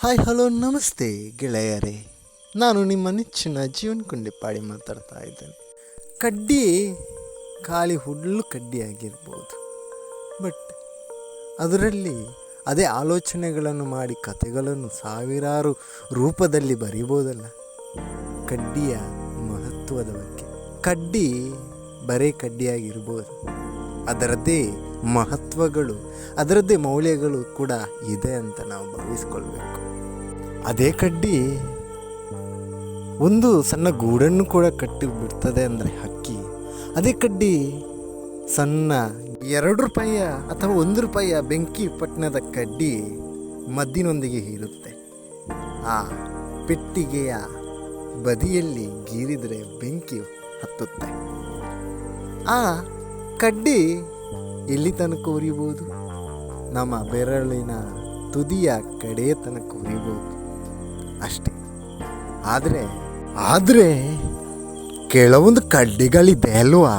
Hi hello ನಮಸ್ತೆ ಗೆಳೆಯರೇ, ನಾನು ನಿಮ್ಮ ನೆಚ್ಚಿನ ಜೀವನ್ ಕುಂಡಿಪಾಡಿ ಮಾತಾಡ್ತಾ ಇದ್ದೇನೆ. ಕಡ್ಡಿ ಖಾಲಿ ಹುಲ್ಲು ಕಡ್ಡಿಯಾಗಿರ್ಬೋದು, ಬಟ್ ಅದರಲ್ಲಿ ಅದೇ ಆಲೋಚನೆಗಳನ್ನು ಮಾಡಿ ಕಥೆಗಳನ್ನು ಸಾವಿರಾರು ರೂಪದಲ್ಲಿ ಬರೀಬೋದಲ್ಲ. ಕಡ್ಡಿಯ ಮಹತ್ವದ ಬಗ್ಗೆ. ಕಡ್ಡಿ ಬರೀ ಕಡ್ಡಿಯಾಗಿರ್ಬೋದು, ಅದರದ್ದೇ ಮಹತ್ವಗಳು, ಅದರದ್ದೇ ಮೌಲ್ಯಗಳು ಕೂಡ ಇದೆ ಅಂತ ನಾವು ಭಾವಿಸ್ಕೊಳ್ಬೇಕು. ಅದೇ ಕಡ್ಡಿ ಒಂದು ಸಣ್ಣ ಗೂಡನ್ನು ಕೂಡ ಕಟ್ಟಿ ಬಿಡ್ತದೆ ಅಂದರೆ ಹಕ್ಕಿ. ಅದೇ ಕಡ್ಡಿ ಸಣ್ಣ 2 ರೂಪಾಯಿಯ ಅಥವಾ 1 ರೂಪಾಯಿಯ ಬೆಂಕಿ ಪಟ್ಟಣದ ಕಡ್ಡಿ ಮದ್ದಿನೊಂದಿಗೆ ಇರುತ್ತೆ. ಆ ಪೆಟ್ಟಿಗೆಯ ಬದಿಯಲ್ಲಿ ಗೀರಿದರೆ ಬೆಂಕಿ ಹತ್ತುತ್ತೆ. ಆ ಕಡ್ಡಿ ಎಲ್ಲಿ ತನಕ ಉರಿಬೋದು? ನಮ್ಮ ಬೆರಳಿನ ತುದಿಯ ಕಡೆ ತನಕ ಉರಿಬೋದು ಅಷ್ಟೇ. ಆದರೆ ಕೆಲವೊಂದು ಕಡ್ಡಿಗಳಿದೆ ಅಲ್ವಾ,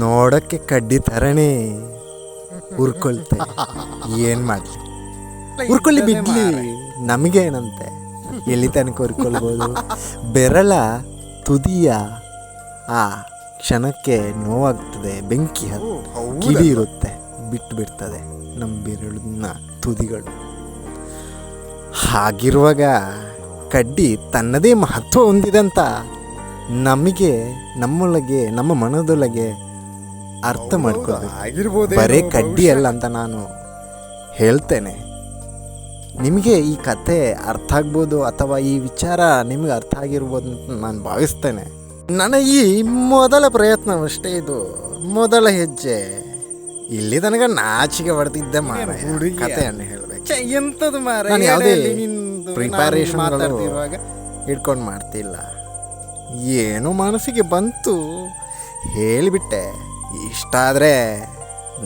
ನೋಡಕ್ಕೆ ಕಡ್ಡಿ ಥರನೇ ಉರ್ಕೊಳ್ತೆ. ಏನು ಮಾಡಲಿ, ಉರ್ಕೊಳ್ಳಿ ಬಿಡ್ಲಿ, ನಮಗೇನಂತೆ. ಎಲ್ಲಿ ತನಕ ಉರ್ಕೊಳ್ಬೋದು? ಬೆರಳ ತುದಿಯ ಆ ಕ್ಷಣಕ್ಕೆ ನೋವಾಗ್ತದೆ, ಬೆಂಕಿ ಕಿಡಿ ಇರುತ್ತೆ, ಬಿಟ್ಟು ಬಿಡ್ತದೆ ನಮ್ಮ ಬೆರಳಿನ ತುದಿಗಳು. ಹಾಗಿರುವಾಗ ಕಡ್ಡಿ ತನ್ನದೇ ಮಹತ್ವ ಹೊಂದಿದೆ ಅಂತ ನಮಗೆ, ನಮ್ಮೊಳಗೆ, ನಮ್ಮ ಮನದೊಳಗೆ ಅರ್ಥ ಮಾಡ್ಕೋಬೇಕು. ಬರೇ ಕಡ್ಡಿ ಅಲ್ಲ ಅಂತ ನಾನು ಹೇಳ್ತೇನೆ. ನಿಮಗೆ ಈ ಕತೆ ಅರ್ಥ ಆಗ್ಬೋದು, ಅಥವಾ ಈ ವಿಚಾರ ನಿಮಗೆ ಅರ್ಥ ಆಗಿರ್ಬೋದು ಅಂತ ನಾನು ಭಾವಿಸ್ತೇನೆ. ನನ್ನ ಈ ಮೊದಲ ಪ್ರಯತ್ನವಷ್ಟೇ, ಇದು ಮೊದಲ ಹೆಜ್ಜೆ. ಇಲ್ಲಿ ತನಕ ನಾಚಿಕೆ ಹೊಡೆದಿದ್ದೆ ಮಾರ ಕಥೆಯನ್ನು ಹೇಳಬೇಕು. ಎಂಥದ್ದು ಮಾರ, ನಾನು ಯಾವುದೇ ಪ್ರಿಪರೇಷನ್ ಹಿಡ್ಕೊಂಡು ಮಾಡ್ತಿಲ್ಲ. ಏನೋ ಮನಸ್ಸಿಗೆ ಬಂತು, ಹೇಳಿಬಿಟ್ಟೆ. ಇಷ್ಟ ಆದರೆ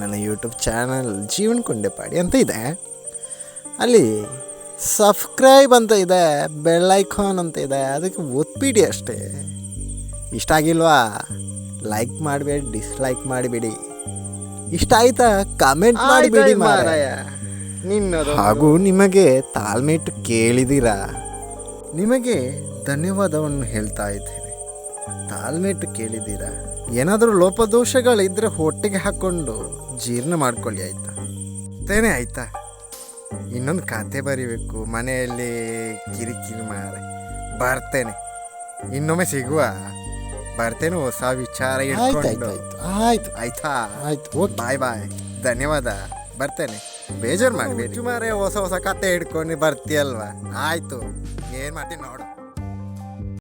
ನನ್ನ ಯೂಟ್ಯೂಬ್ ಚಾನಲ್ ಜೀವನ್ ಕುಂಡಿಪಾಡಿ ಅಂತ ಇದೆ, ಅಲ್ಲಿ ಸಬ್ಸ್ಕ್ರೈಬ್ ಅಂತ ಇದೆ, ಬೆಲ್ ಐಕಾನ್ ಅಂತ ಇದೆ, ಅದಕ್ಕೆ ಒತ್ಬಿಡಿ ಅಷ್ಟೇ. ಇಷ್ಟ ಆಗಿಲ್ವಾ? ಲೈಕ್ ಮಾಡಬೇಡಿ, ಡಿಸ್ಲೈಕ್ ಮಾಡಿಬಿಡಿ. ಇಷ್ಟ ಆಯ್ತಾ? ಕಮೆಂಟ್ ಮಾಡಿಬಿಡಿ ಮಾರಾಯ. ಹಾಗೂ ನಿಮಗೆ ತಾಳ್ಮೆ ಇಟ್ಟು ಕೇಳಿದ್ದೀರಾ, ನಿಮಗೆ ಧನ್ಯವಾದವನ್ನು ಹೇಳ್ತಾ ಇದ್ದೇನೆ. ತಾಳ್ಮೆ ಇಟ್ಟು ಕೇಳಿದ್ದೀರಾ. ಏನಾದರೂ ಲೋಪದೋಷಗಳಿದ್ದರೆ ಹೊಟ್ಟೆಗೆ ಹಾಕ್ಕೊಂಡು ಜೀರ್ಣ ಮಾಡ್ಕೊಳ್ಳಿ, ಆಯ್ತಾ? ತೇನೆ ಆಯ್ತಾ? ಇನ್ನೊಂದು ಕತೆ ಬರಿಬೇಕು, ಮನೆಯಲ್ಲಿ ಕಿರಿಕಿರಿ ಮಾರೆ. ಬರ್ತೇನೆ, ಇನ್ನೊಮ್ಮೆ ಸಿಗುವ. ಬರ್ತೇನೆ, ಹೊಸ ವಿಚಾರ ಇಟ್ಕೊಂಡು. ಆಯ್ತು ಆಯ್ತಾ? ಆಯ್ತು, ಬಾಯ್ ಬಾಯ್, ಧನ್ಯವಾದ. ಬರ್ತೇನೆ, ಬೇಜಾರು ಮಾಡಬೇಡಿ ಮಾರೆ. ಹೊಸ ಕತೆ ಹಿಡ್ಕೊಂಡು ಬರ್ತೀಯಲ್ವಾ? ಆಯ್ತು, ಏನು ಮಾಡ್ತೀನಿ ನೋಡು.